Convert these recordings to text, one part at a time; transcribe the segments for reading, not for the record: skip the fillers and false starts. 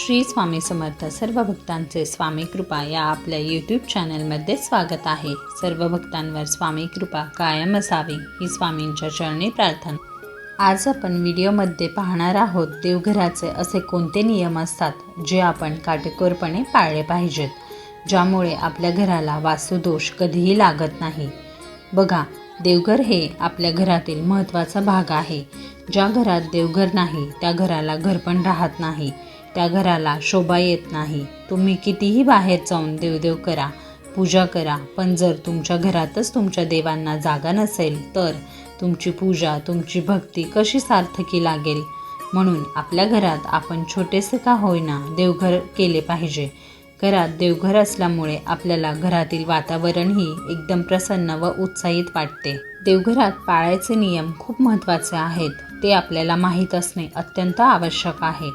श्री स्वामी समर्थ सर्व भक्तांचे स्वामी कृपा या आपल्या यूट्यूब चॅनलमध्ये स्वागत आहे। सर्व भक्तांवर स्वामी कृपा कायम असावी ही स्वामींच्या चरणी प्रार्थना। आज आपण व्हिडिओमध्ये पाहणार आहोत देवघराचे असे कोणते नियम असतात जे आपण काटेकोरपणे पाळले पाहिजेत, ज्यामुळे आपल्या घराला वास्तुदोष कधीही लागत नाही। बघा, देवघर हे आपल्या घरातील महत्त्वाचा भाग आहे। ज्या घरात देवघर नाही त्या घराला घरपण राहत नाही, त्या घराला शोभा येत नाही। तुम्ही कितीही बाहेर जाऊन देवदेव करा, पूजा करा, पण जर तुमच्या घरातच तुमच्या देवांना जागा नसेल तर तुमची पूजा, तुमची भक्ती कशी सार्थकी लागेल। म्हणून आपल्या घरात आपण छोटेसे का होईना देवघर केले पाहिजे। घरात देवघर असल्यामुळे आपल्याला घरातील वातावरणही एकदम प्रसन्न व उत्साहित वाटते। देवघरात पाळायचे नियम खूप महत्त्वाचे आहेत, ते आपल्याला माहीत असणे अत्यंत आवश्यक आहे।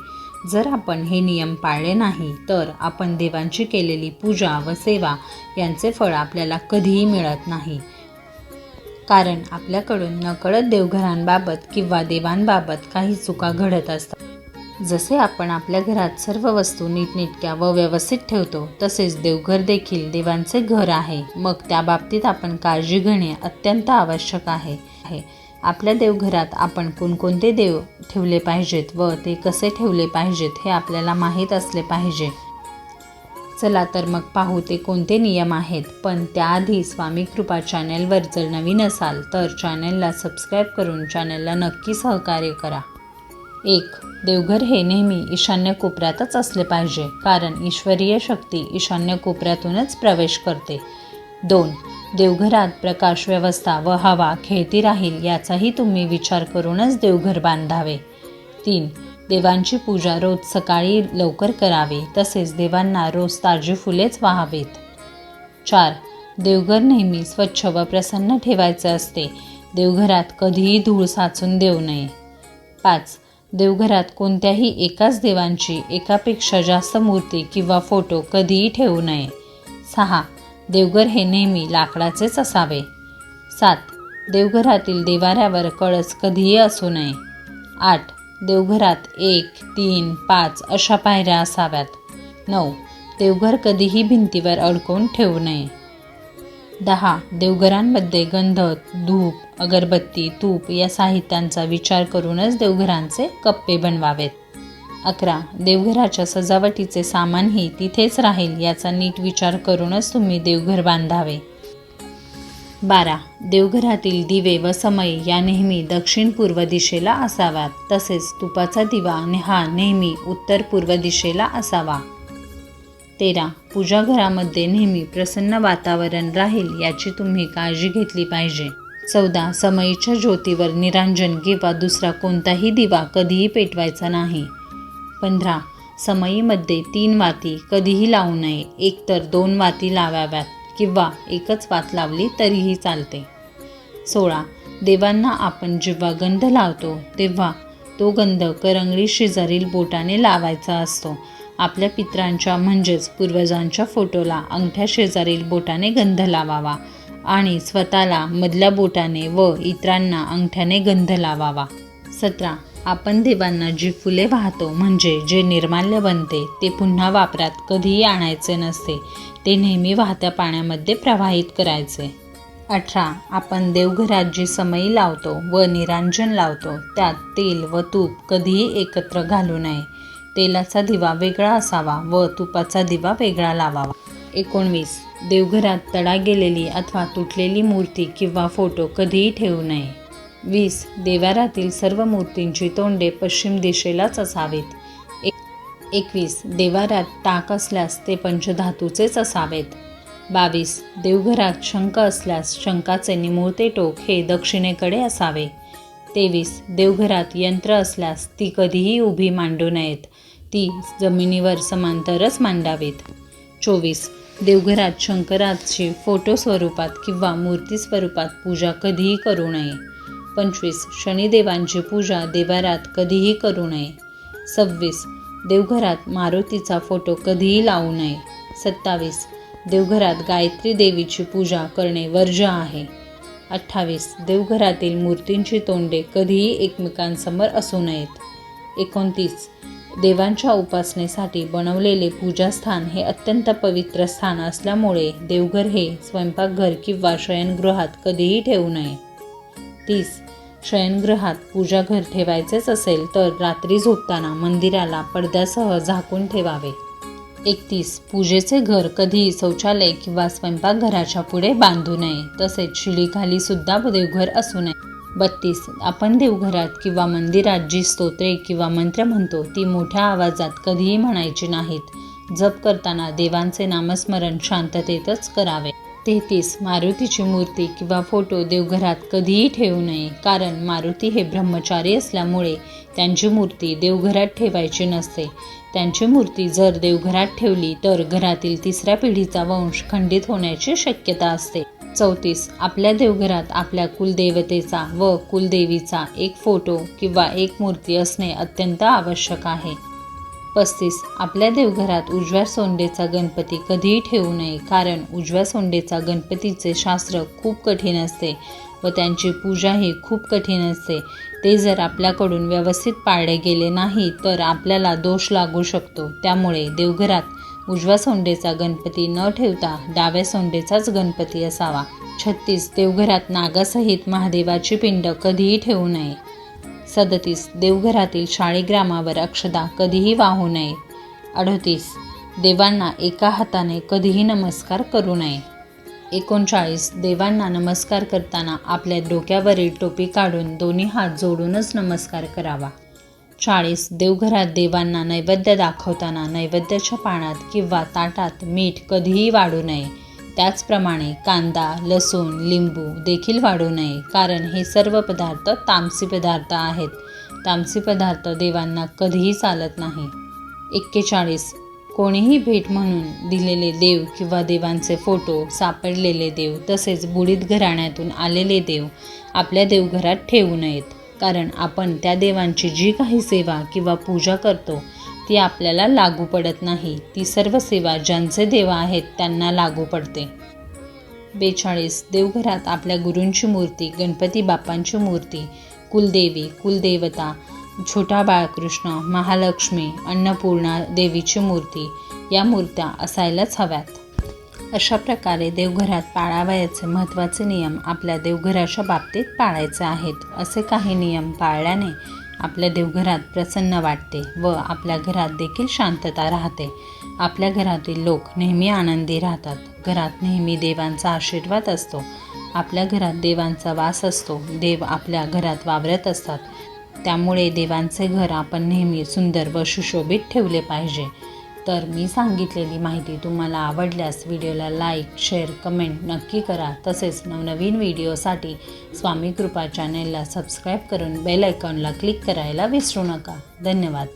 जर आपण हे नियम पाळले नाही तर आपण देवांची केलेली पूजा व सेवा यांचे फळ आपल्याला कधीही मिळत नाही। कारण आपल्याकडून नकळत देवघरांबाबत किंवा देवांबाबत काही चुका घडत असतात। जसे आपण आपल्या घरात सर्व वस्तू नीटनेटक्या व व्यवस्थित ठेवतो, तसेच देवघर देखील देवांचे घर आहे। मग त्या बाबतीत आपण काळजी घेणे अत्यंत आवश्यक आहे। आपल्या देवघरात आपण कोणकोणते देव ठेवले पाहिजेत व ते कसे ठेवले पाहिजेत हे आपल्याला माहीत असले पाहिजे। चला तर मग पाहू ते कोणते नियम आहेत। पण त्याआधी स्वामी कृपा चॅनेलवर जर नवीन असाल तर चॅनेलला सबस्क्राईब करून चॅनेलला नक्की सहकार्य करा। 1. देवघर हे नेहमी ईशान्य कोपऱ्यातच असले पाहिजे, कारण ईश्वरीय शक्ती ईशान्य कोपऱ्यातूनच प्रवेश करते। 2. देवघरात प्रकाश व्यवस्था व हवा खेळती राहील याचाही तुम्ही विचार करूनच देवघर बांधावे। 3. देवांची पूजा रोज सकाळी लवकर करावी, तसेच देवांना रोज ताजी फुलेच वाहावीत। 4. देवघर नेहमी स्वच्छ व प्रसन्न ठेवायचे असते, देवघरात कधीही धूळ साचून देऊ नये। 5. देवघरात कोणत्याही एकाच देवांची एकापेक्षा जास्त मूर्ती किंवा फोटो कधीही ठेवू नये। 6. देवघर हे नेहमी लाकडाचेच असावे। 7. देवघरातील देवाऱ्यावर कळस कधीही असू नये। 8. देवघरात 1, 3, 5 अशा पायऱ्या असाव्यात। 9. देवघर कधीही भिंतीवर अडकवून ठेवू नये। 10. देवघरांमध्ये गंध, धूप, अगरबत्ती, तूप या साहित्यांचा विचार करूनच देवघरांचे कप्पे बनवावेत। 11. देवघराच्या सजावटीचे सामानही तिथेच राहील याचा नीट विचार करूनच तुम्ही देवघर बांधावे। 12. देवघरातील दिवे व समई या नेहमी दक्षिण पूर्व दिशेला असाव्यात, तसेच तुपाचा दिवा हा नेहमी उत्तर पूर्व दिशेला असावा। 13. पूजाघरामध्ये नेहमी प्रसन्न वातावरण राहील याची तुम्ही काळजी घेतली पाहिजे। 14. समईच्या ज्योतीवर निरांजन किंवा दुसरा कोणताही दिवा कधीही पेटवायचा नाही। 15. समईमध्ये 3 वाती कधीही लावू नये, एकतर 2 वाती लावाव्यात किंवा एकच वात लावली तरीही चालते। 16. देवांना आपण जेव्हा गंध लावतो तेव्हा तो गंध करंगळी शेजारील बोटाने लावायचा असतो। आपल्या पितरांच्या म्हणजेच पूर्वजांच्या फोटोला अंगठ्या शेजारील बोटाने गंध लावावा आणि स्वतःला मधल्या बोटाने व इतरांना अंगठ्याने गंध लावावा। 17. आपण देवांना जी फुले वाहतो म्हणजे जे निर्माल्य बनते ते पुन्हा वापरात कधीही आणायचे नसते, ते नेहमी वाहत्या पाण्यामध्ये प्रवाहित करायचे। 18. आपण देवघरात जी समई लावतो व निरांजन लावतो त्यात तेल व तूप कधीही एकत्र घालू नये, तेलाचा दिवा वेगळा असावा व तुपाचा दिवा वेगळा लावावा। 19. देवघरात तडा गेलेली अथवा तुटलेली मूर्ती किंवा फोटो कधीही ठेवू नये। 20. देवाऱ्यातील सर्व मूर्तींची तोंडे पश्चिम दिशेलाच असावीत। 21. देवाऱ्यात टाक असल्यास ते पंचधातूचेच असावेत। 22. देवघरात शंख असल्यास शंखाचे निमुळते टोक हे दक्षिणेकडे असावे। 23. देवघरात यंत्र असल्यास ती कधीही उभी मांडू नयेत, ती जमिनीवर समांतरच मांडावीत। 24. देवघरात शंकराची फोटो स्वरूपात किंवा मूर्ती स्वरूपात पूजा कधीही करू नये। 25. शनिदेवांची पूजा देवाऱ्यात कधीही करू नये। 26. देवघरात मारुतीचा फोटो कधीही लावू नये। 27. देवघरात गायत्री देवीची पूजा करणे वर्ज्य आहे। 28. देवघरातील मूर्तींची तोंडे कधीही एकमेकांसमोर असू नयेत। 29. देवांच्या उपासनेसाठी बनवलेले पूजास्थान हे अत्यंत पवित्र स्थान असल्यामुळे देवघर हे स्वयंपाकघर किंवा शयनगृहात कधीही ठेवू नये. 30. शयनगृहात पूजाघर ठेवायचेच असेल तर रात्री झोपताना मंदिराला पडद्यासह झाकून ठेवावे. 31. पूजेचे घर कधीही शौचालय किंवा स्वयंपाकघराच्या पुढे बांधू नये. तसेच शिडीखाली सुद्धा देवघर असू नये. 32. आपण देवघरात किंवा मंदिरात जी स्तोत्रे किंवा मंत्र म्हणतो ती मोठ्या आवाजात कधीही म्हणायची नाहीत. जप करताना देवांचे नामस्मरण शांततेतच करावे. 33. मारुतीची मूर्ती किंवा फोटो देवघरात कधीही ठेवू नये, कारण मारुती हे ब्रह्मचारी असल्यामुळे त्यांची मूर्ती देवघरात ठेवायची नसते. त्यांची मूर्ती जर देवघरात ठेवली तर घरातील 3ऱ्या पिढीचा वंश खंडित होण्याची शक्यता असते. 34. आपल्या देवघरात आपल्या कुलदेवतेचा व कुलदेवीचा एक फोटो किंवा एक मूर्ती असणे अत्यंत आवश्यक आहे. 35. आपल्या देवघरात उजव्या सोंडेचा गणपती कधीही ठेवू नये, कारण उजव्या सोंडेचा गणपतीचे शास्त्र खूप कठीण असते व त्यांची पूजाही खूप कठीण असते. ते जर आपल्याकडून व्यवस्थित पाळले गेले नाही तर आपल्याला दोष लागू शकतो. त्यामुळे देवघरात उजव्या सोंडेचा गणपती न ठेवता डाव्या सोंडेचाच गणपती असावा. 36. देवघरात नागासहित महादेवाची पिंड कधीही ठेवू नये. 37. देवघरातील शाळीग्रामावर अक्षता कधीही वाहू नये. 38. देवांना एका हाताने कधीही नमस्कार करू नये. 39. देवांना नमस्कार करताना आपल्या डोक्यावरील टोपी काढून दोन्ही हात जोडूनच नमस्कार करावा. 40. देवघरात देवांना नैवेद्य दाखवताना नैवेद्याच्या पानात किंवा ताटात मीठ कधीही वाढू नये. त्याचप्रमाणे कांदा, लसूण, लिंबू देखील वाढू नये, कारण हे सर्व पदार्थ तामसी पदार्थ आहेत. तामसी पदार्थ देवांना कधीही चालत नाही. 41. कोणीही भेट म्हणून दिलेले देव किंवा देवांचे फोटो, सापडलेले देव तसेच बुडीत घराण्यातून आलेले देव आपल्या देवघरात ठेवू नयेत, कारण आपण त्या देवांची जी काही सेवा किंवा पूजा करतो ती आपल्याला लागू पडत नाही. ती सर्व सेवा ज्यांचे देव आहेत त्यांना लागू पडते. 42. देवघरात आपल्या गुरूंची मूर्ती, गणपती बाप्पांची मूर्ती, कुलदेवी, कुलदेवता, छोटा बाळकृष्ण, महालक्ष्मी, अन्नपूर्णा देवीची मूर्ती या मूर्त्या असायलाच हव्यात. अशा प्रकारे देवघरात पाळावयाचे महत्त्वाचे नियम आपल्या देवघराच्या बाबतीत पाळायचे आहेत. असे काही नियम पाळल्याने आपल्या देवघरात प्रसन्न वाटते व आपल्या घरात देखील शांतता राहते. आपल्या घरातील लोक नेहमी आनंदी राहतात. घरात नेहमी देवांचा आशीर्वाद असतो. आपल्या घरात देवांचा वास असतो. देव आपल्या घरात वावरत असतात. त्यामुळे देवांचे घर आपण नेहमी सुंदर व सुशोभित ठेवले पाहिजे. तर मी सांगितलेली माहिती तुम्हाला आवडल्यास व्हिडिओला लाईक, शेअर, कमेंट नक्की करा. तसेच नवनवीन व्हिडिओसाठी स्वामी कृपा चॅनेलला सबस्क्राईब करून बेल आयकॉनला क्लिक करायला विसरू नका. धन्यवाद.